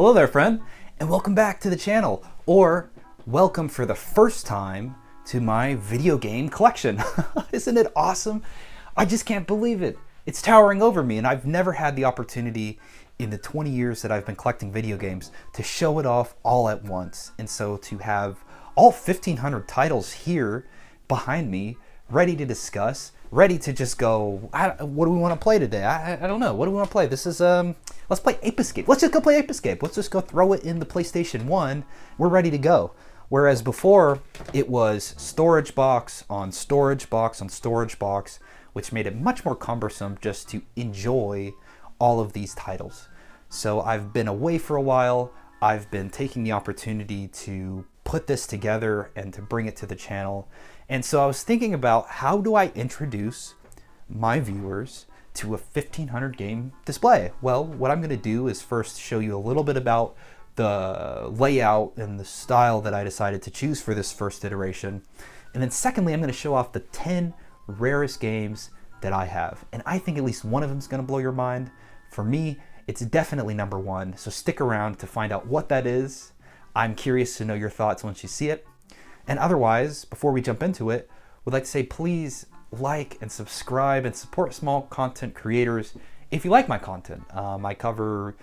Hello there, friend, and welcome back to the channel, or welcome for the first time to my video game collection. Isn't it awesome? I just can't believe it. It's towering over me, and I've never had the opportunity in the 20 years that I've been collecting video games to show it off all at once. And so to have all 1,500 titles here behind me, ready to discuss, ready to just go, what do we want to play today? I don't know. What do we want to play? This is, let's play Ape Escape. Let's just go play Ape Escape. Let's just go throw it in the PlayStation 1. We're ready to go. Whereas before, it was storage box on storage box on storage box, which made it much more cumbersome just to enjoy all of these titles. So I've been away for a while. I've been taking the opportunity to put this together and to bring it to the channel. And so I was thinking about, how do I introduce my viewers to a 1,500 game display? Well, what I'm going to do is first show you a little bit about the layout and the style that I decided to choose for this first iteration. And then secondly, I'm going to show off the 10 rarest games that I have. And I think at least one of them is going to blow your mind. For me, it's definitely number one. So stick around to find out what that is. I'm curious to know your thoughts once you see it. And otherwise, before we jump into it, we'd like to say please like and subscribe and support small content creators if you like my content. I cover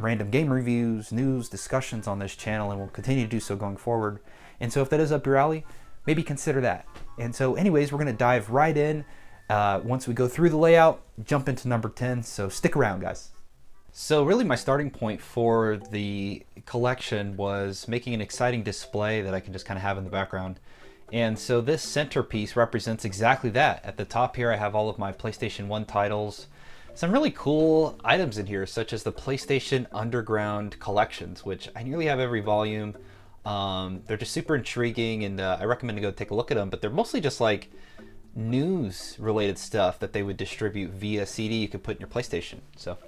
random game reviews, news, discussions on this channel, and will continue to do so going forward. And so if that is up your alley, maybe consider that. And so anyways, we're going to dive right in. Once we go through the layout, jump into number 10. So stick around, guys. So really my starting point for the collection was making an exciting display that I can just kind of have in the background. And so this centerpiece represents exactly that. At the top here I have all of my PlayStation 1 titles. Some really cool items in here, such as the PlayStation Underground collections, which I nearly have every volume. They're just super intriguing, and I recommend to go take a look at them, but they're mostly just like news related stuff that they would distribute via CD you could put in your PlayStation. So.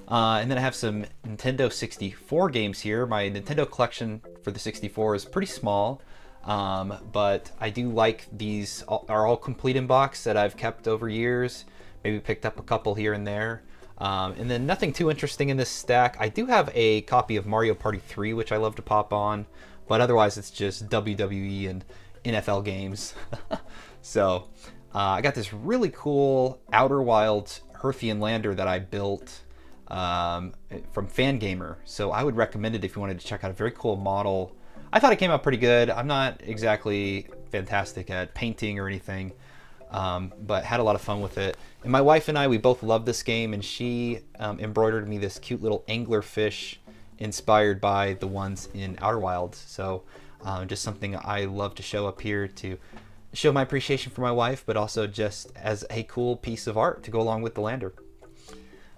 And then I have some Nintendo 64 games here. My Nintendo collection for the 64 is pretty small, but I do like these are all complete in box that I've kept over years. Maybe picked up a couple here and there. And then nothing too interesting in this stack. I do have a copy of Mario Party 3, which I love to pop on, but otherwise it's just WWE and NFL games. So I got this really cool Outer Wilds Hearthian lander that I built from Fangamer, so I would recommend it if you wanted to check out a very cool model. I thought it came out pretty good. I'm not exactly fantastic at painting or anything, but had a lot of fun with it. And my wife and I, we both love this game, and she embroidered me this cute little anglerfish inspired by the ones in Outer Wilds. So just something I love to show up here to show my appreciation for my wife, but also just as a cool piece of art to go along with the lander.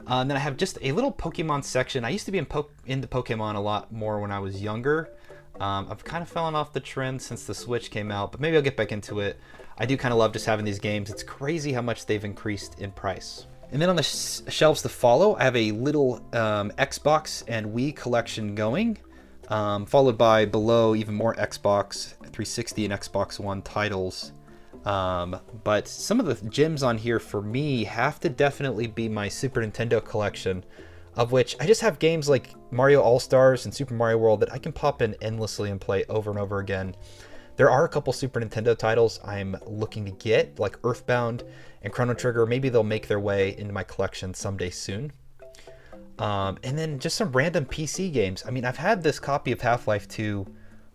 And then I have just a little Pokemon section. I used to be into Pokemon a lot more when I was younger. I've kind of fallen off the trend since the Switch came out, but maybe I'll get back into it. I do kind of love just having these games. It's crazy how much they've increased in price. And then on the shelves to follow, I have a little Xbox and Wii collection going, followed by below even more Xbox 360 and Xbox One titles. But some of the gems on here for me have to definitely be my Super Nintendo collection, of which I just have games like Mario All-Stars and Super Mario World that I can pop in endlessly and play over and over again. There are a couple Super Nintendo titles I'm looking to get, like Earthbound and Chrono Trigger. Maybe they'll make their way into my collection someday soon. And then just some random PC games. I mean, I've had this copy of Half-Life 2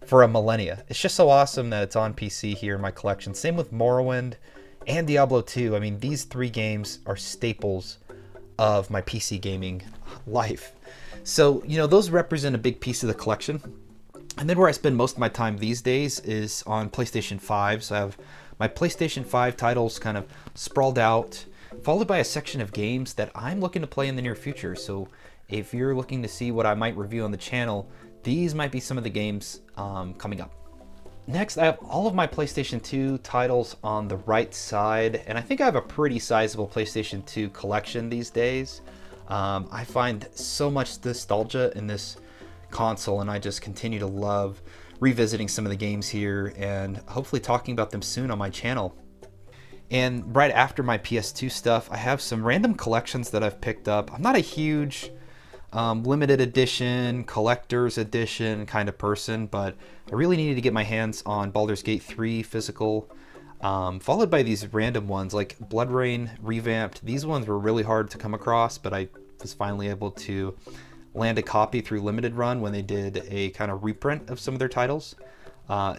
for a millennia. It's just so awesome that it's on PC here in my collection. Same with Morrowind and Diablo 2. I mean, these three games are staples of my PC gaming life. So, you know, those represent a big piece of the collection. And then where I spend most of my time these days is on PlayStation 5. So I have my PlayStation 5 titles kind of sprawled out, followed by a section of games that I'm looking to play in the near future. So if you're looking to see what I might review on the channel, these might be some of the games coming up. Next, I have all of my PlayStation 2 titles on the right side, and I think I have a pretty sizable PlayStation 2 collection these days. I find so much nostalgia in this console, and I just continue to love revisiting some of the games here and hopefully talking about them soon on my channel. And right after my PS2 stuff, I have some random collections that I've picked up. I'm not a huge limited edition, collector's edition kind of person, but I really needed to get my hands on Baldur's Gate 3 physical, followed by these random ones like Blood Rain Revamped. These ones were really hard to come across, but I was finally able to land a copy through Limited Run when they did a kind of reprint of some of their titles.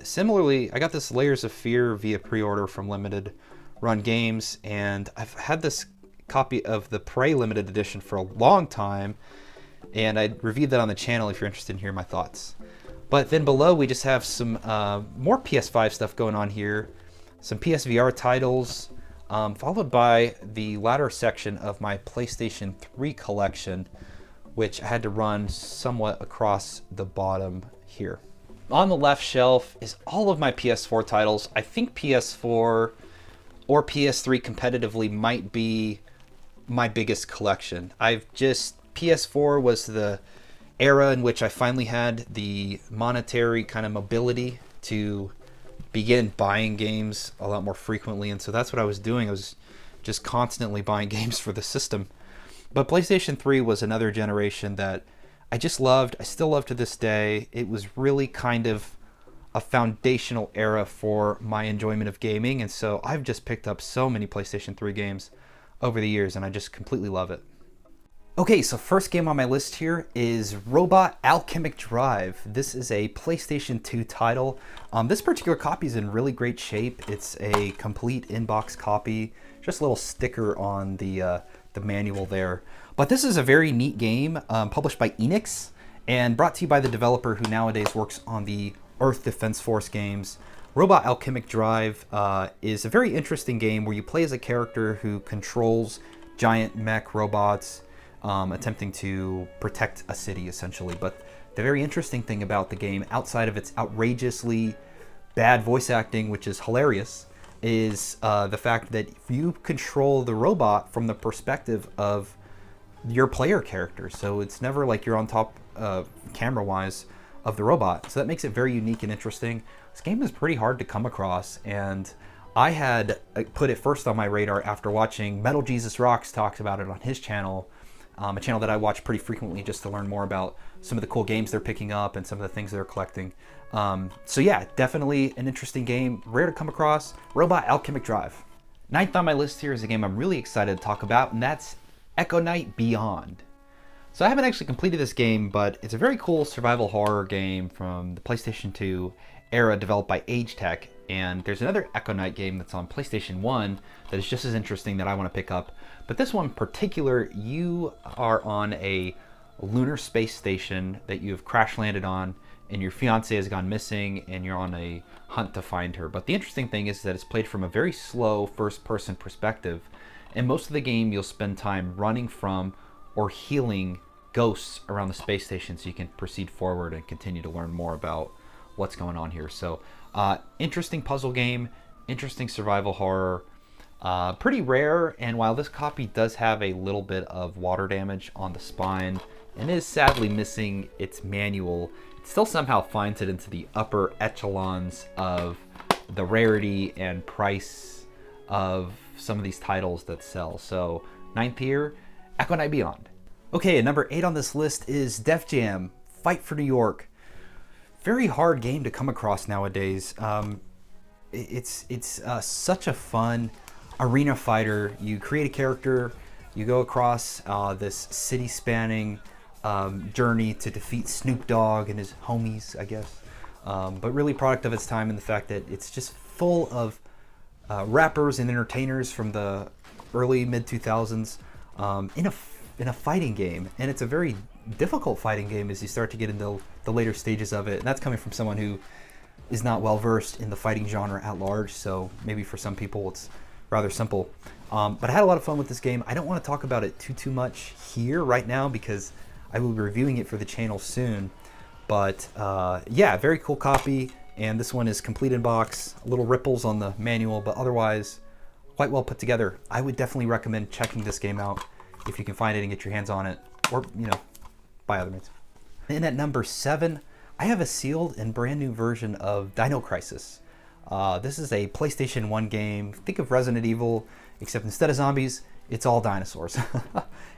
Similarly, I got this Layers of Fear via pre-order from Limited Run Games, and I've had this copy of the Prey limited edition for a long time, and I reviewed that on the channel if you're interested in hearing my thoughts. But then below we just have some more PS5 stuff going on here, some PSVR titles, followed by the latter section of my PlayStation 3 collection, which I had to run somewhat across the bottom here. On the left shelf is all of my PS4 titles. I think PS4 or PS3 competitively might be my biggest collection. PS4 was the era in which I finally had the monetary kind of mobility to begin buying games a lot more frequently, and so that's what I was doing. I was just constantly buying games for the system. But PlayStation 3 was another generation that I just loved. I still love to this day. It was really kind of a foundational era for my enjoyment of gaming, and so I've just picked up so many PlayStation 3 games over the years, and I just completely love it. Okay, so first game on my list here is Robot Alchemic Drive. This is a PlayStation 2 title. This particular copy is in really great shape. It's a complete in-box copy, just a little sticker on the manual there. But this is a very neat game, published by Enix and brought to you by the developer who nowadays works on the Earth Defense Force games. Robot Alchemic Drive is a very interesting game where you play as a character who controls giant mech robots, attempting to protect a city, essentially. But the very interesting thing about the game, outside of its outrageously bad voice acting, which is hilarious, is the fact that you control the robot from the perspective of your player character. So it's never like you're on top, camera-wise, of the robot. So that makes it very unique and interesting. This game is pretty hard to come across, and I had put it first on my radar after watching Metal Jesus Rocks talks about it on his channel, a channel that I watch pretty frequently just to learn more about some of the cool games they're picking up and some of the things they're collecting. So yeah, definitely an interesting game, rare to come across, Robot Alchemic Drive. Ninth on my list here is a game I'm really excited to talk about, and that's Echo Knight Beyond. So I haven't actually completed this game, but it's a very cool survival horror game from the PlayStation 2 era developed by Age Tech, and there's another Echo Knight game that's on PlayStation 1 that is just as interesting that I want to pick up. But this one in particular, you are on a lunar space station that you have crash landed on, and your fiance has gone missing, and you're on a hunt to find her. But the interesting thing is that it's played from a very slow first-person perspective, and most of the game you'll spend time running from or healing ghosts around the space station so you can proceed forward and continue to learn more about what's going on here. So interesting puzzle game, interesting survival horror, pretty rare, and while this copy does have a little bit of water damage on the spine and is sadly missing its manual, it still somehow finds it into the upper echelons of the rarity and price of some of these titles that sell. So ninth here, Echo Knight Beyond. Okay, and number 8 on this list is Def Jam Fight for New York. Very hard game to come across nowadays. It's such a fun arena fighter. You create a character, you go across this city-spanning journey to defeat Snoop Dogg and his homies, I guess. But really product of its time in the fact that it's just full of rappers and entertainers from the early mid-2000s in a fighting game, and it's a very difficult fighting game as you start to get into the later stages of it, and that's coming from someone who is not well versed in the fighting genre at large, so maybe for some people it's rather simple. But I had a lot of fun with this game. I don't want to talk about it too much here right now because I will be reviewing it for the channel soon, but yeah, very cool copy, and this one is complete in box, little ripples on the manual, but otherwise quite well put together. I would definitely recommend checking this game out if you can find it and get your hands on it, or, you know, by other means. And at number 7, I have a sealed and brand new version of Dino Crisis. This is a PlayStation 1 game. Think of Resident Evil, except instead of zombies, it's all dinosaurs.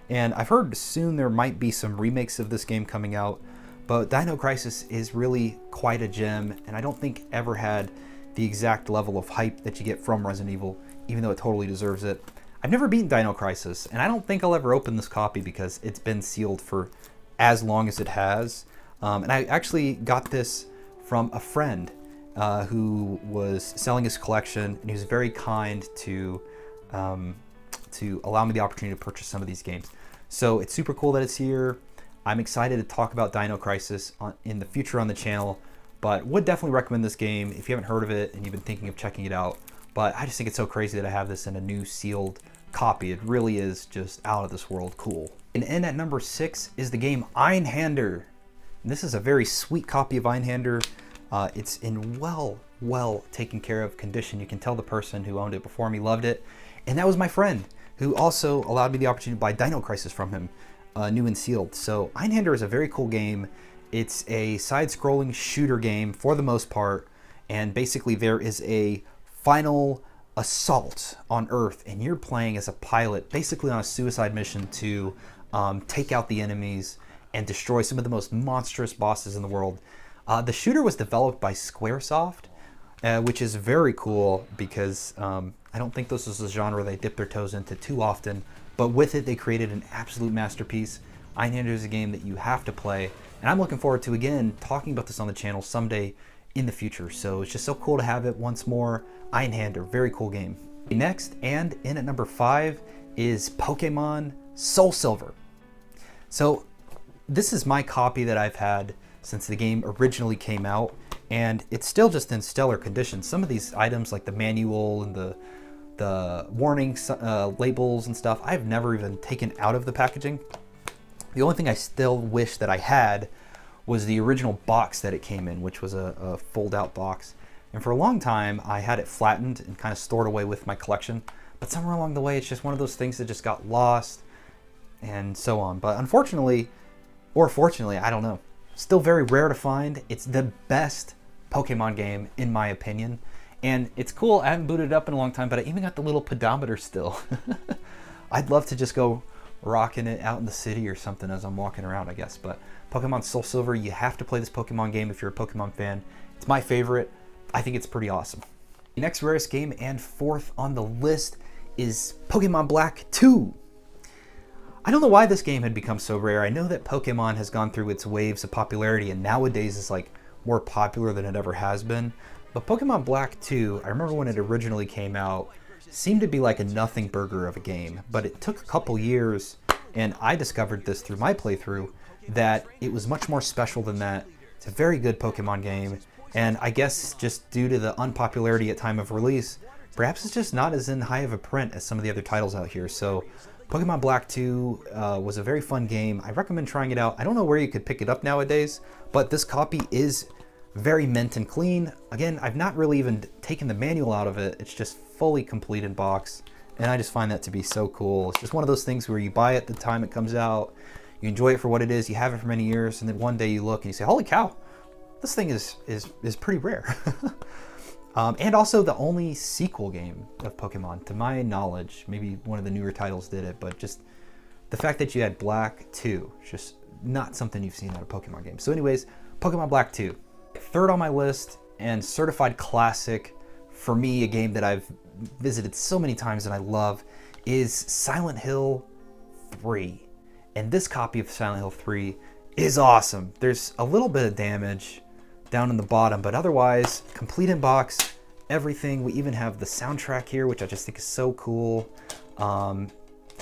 And I've heard soon there might be some remakes of this game coming out, but Dino Crisis is really quite a gem, and I don't think ever had the exact level of hype that you get from Resident Evil, even though it totally deserves it. I've never beaten Dino Crisis, and I don't think I'll ever open this copy because it's been sealed for as long as it has. And I actually got this from a friend who was selling his collection, and he was very kind to allow me the opportunity to purchase some of these games. So it's super cool that it's here. I'm excited to talk about Dino Crisis in the future on the channel, but would definitely recommend this game if you haven't heard of it and you've been thinking of checking it out. But I just think it's so crazy that I have this in a new sealed copy. It really is just out of this world cool. And in at number 6 is the game Einhander. And this is a very sweet copy of Einhander. It's in well taken care of condition. You can tell the person who owned it before me loved it. And that was my friend, who also allowed me the opportunity to buy Dino Crisis from him, new and sealed. So Einhander is a very cool game. It's a side-scrolling shooter game for the most part, and basically there is a final assault on Earth, and you're playing as a pilot, basically on a suicide mission to take out the enemies and destroy some of the most monstrous bosses in the world. The shooter was developed by Squaresoft, which is very cool because I don't think this is a genre they dip their toes into too often, but with it they created an absolute masterpiece. Einhander is a game that you have to play, and I'm looking forward to, again, talking about this on the channel someday in the future. So it's just so cool to have it once more. Einhander, very cool game. Next, and in at number 5, is Pokemon Soul Silver. So this is my copy that I've had since the game originally came out, and it's still just in stellar condition. Some of these items, like the manual and the warning labels and stuff, I've never even taken out of the packaging. The only thing I still wish that I had was the original box that it came in, which was a fold-out box. And for a long time, I had it flattened and kind of stored away with my collection. But somewhere along the way, it's just one of those things that just got lost and so on. But unfortunately, or fortunately, I don't know, still very rare to find. It's the best Pokemon game, in my opinion. And it's cool, I haven't booted it up in a long time, but I even got the little pedometer still. I'd love to just go rocking it out in the city or something as I'm walking around, I guess. But Pokemon Soul Silver, you have to play this Pokemon game if you're a Pokemon fan. It's my favorite. I think it's pretty awesome. The next rarest game and 4th on the list is Pokemon Black 2. I don't know why this game had become so rare. I know that Pokemon has gone through its waves of popularity and nowadays is like more popular than it ever has been. But Pokemon Black 2, I remember when it originally came out, seemed to be like a nothing burger of a game. But it took a couple years, and I discovered this through my playthrough, that it was much more special than that. It's a very good Pokemon game, and I guess just due to the unpopularity at time of release, perhaps it's just not as in high of a print as some of the other titles out here. So Pokemon Black 2 was a very fun game. I recommend trying it out. I don't know where you could pick it up nowadays, but this copy is very mint and clean. Again, I've not really even taken the manual out of it. It's just fully complete in box, and I just find that to be so cool. It's just one of those things where you buy it the time it comes out, you enjoy it for what it is, you have it for many years, and then one day you look and you say, holy cow, this thing is pretty rare. And also the only sequel game of Pokemon, to my knowledge. Maybe one of the newer titles did it, but just the fact that you had Black 2, just not something you've seen out of Pokemon games. So anyways, Pokemon Black 2. 3rd on my list, and certified classic for me, a game that I've visited so many times and I love, is Silent Hill 3. And this copy of Silent Hill 3 is awesome. There's a little bit of damage down in the bottom, but otherwise, complete in box, everything. We even have the soundtrack here, which I just think is so cool. And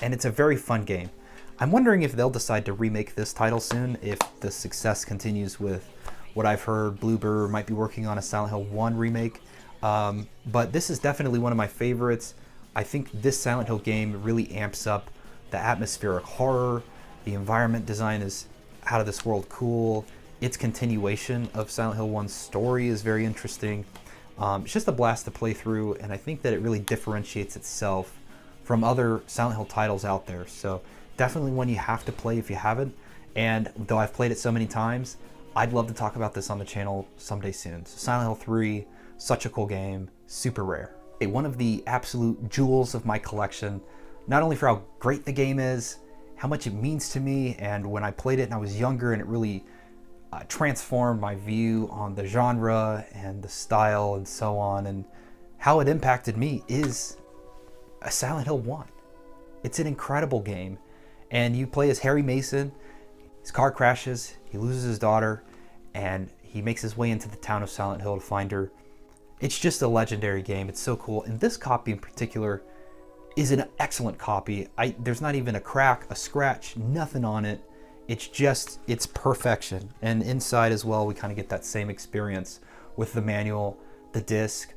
it's a very fun game. I'm wondering if they'll decide to remake this title soon, if the success continues with what I've heard. Bloober might be working on a Silent Hill 1 remake. But this is definitely one of my favorites. I think this Silent Hill game really amps up the atmospheric horror. The environment design is out of this world cool. Its continuation of Silent Hill 1's story is very interesting. It's just a blast to play through, and I think that it really differentiates itself from other Silent Hill titles out there. So definitely one you have to play if you haven't. And though I've played it so many times, I'd love to talk about this on the channel someday soon. So Silent Hill 3, such a cool game, super rare. One of the absolute jewels of my collection, not only for how great the game is, how much it means to me, and when I played it and I was younger and it really transformed my view on the genre and the style and so on, and how it impacted me, is a Silent Hill 1. It's an incredible game, and you play as Harry Mason. His car crashes, he loses his daughter, and he makes his way into the town of Silent Hill to find her. It's just a legendary game. It's so cool, and this copy in particular is an excellent copy. There's not even a crack, a scratch, nothing on it. It's perfection. And inside as well, we kind of get that same experience with the manual, the disc,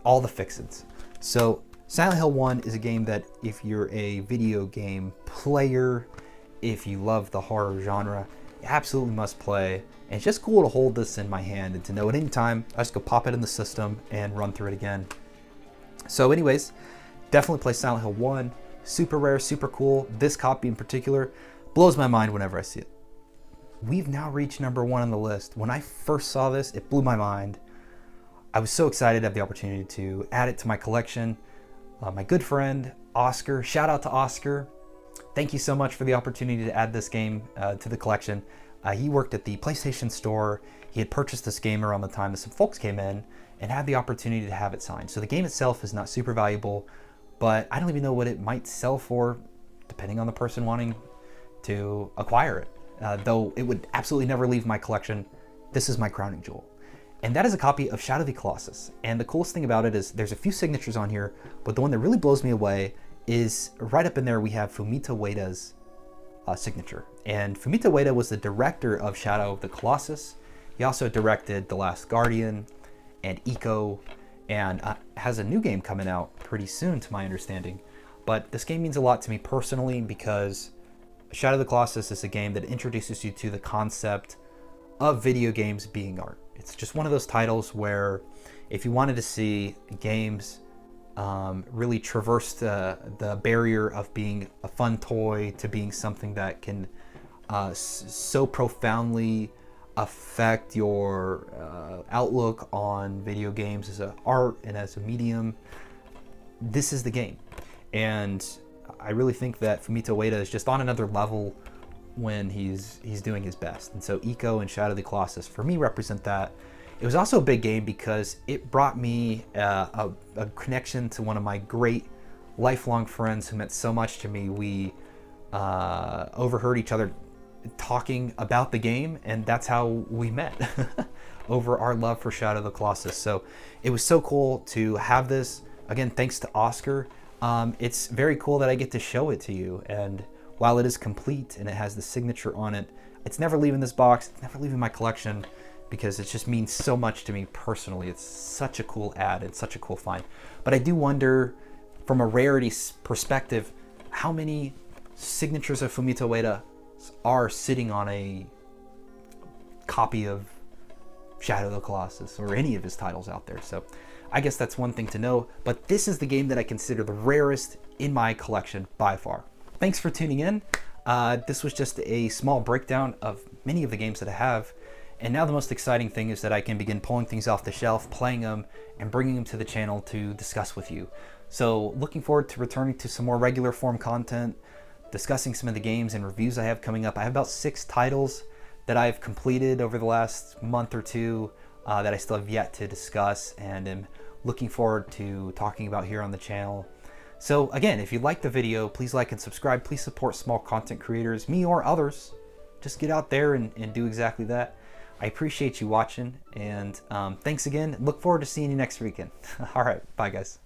all the fixins. So Silent Hill 1 is a game that if you're a video game player, if you love the horror genre, you absolutely must play. And it's just cool to hold this in my hand and to know at any time, I just go pop it in the system and run through it again. So anyways, definitely play Silent Hill 1. Super rare, super cool. This copy in particular blows my mind whenever I see it. We've now reached number 1 on the list. When I first saw this, it blew my mind. I was so excited to have the opportunity to add it to my collection. My good friend, Oscar, shout out to Oscar. Thank you so much for the opportunity to add this game to the collection. He worked at the PlayStation Store. He had purchased this game around the time that some folks came in and had the opportunity to have it signed. So the game itself is not super valuable, but I don't even know what it might sell for, depending on the person wanting to acquire it. Though it would absolutely never leave my collection. This is my crowning jewel. And that is a copy of Shadow of the Colossus. And the coolest thing about it is there's a few signatures on here, but the one that really blows me away is right up in there we have Fumito Ueda's signature. And Fumito Ueda was the director of Shadow of the Colossus. He also directed The Last Guardian and Ico, and has a new game coming out pretty soon to my understanding. But this game means a lot to me personally because Shadow of the Colossus is a game that introduces you to the concept of video games being art. It's just one of those titles where if you wanted to see games really traverse the barrier of being a fun toy to being something that can so profoundly affect your outlook on video games as an art and as a medium, this is the game. And I really think that Fumito Ueda is just on another level when he's doing his best. And so Ico and Shadow of the Colossus for me represent that. It was also a big game because it brought me a connection to one of my great lifelong friends who meant so much to me. We overheard each other talking about the game, and that's how we met over our love for Shadow of the Colossus. So it was so cool to have this. Again, thanks to Oscar. It's very cool that I get to show it to you, and while it is complete and it has the signature on it, it's never leaving this box, it's never leaving my collection, because it just means so much to me personally. It's such a cool add and such a cool find. But I do wonder, from a rarity perspective, how many signatures of Fumito Ueda are sitting on a copy of Shadow of the Colossus or any of his titles out there. So I guess that's one thing to know, but this is the game that I consider the rarest in my collection by far. Thanks for tuning in. This was just a small breakdown of many of the games that I have. And now the most exciting thing is that I can begin pulling things off the shelf, playing them, and bringing them to the channel to discuss with you. So looking forward to returning to some more regular form content, discussing some of the games and reviews I have coming up. I have about 6 titles that I've completed over the last month or two that I still have yet to discuss and am looking forward to talking about here on the channel. So again, if you like the video, please like and subscribe. Please support small content creators, me or others. Just get out there and do exactly that. I appreciate you watching, and thanks again. Look forward to seeing you next weekend. All right, bye guys.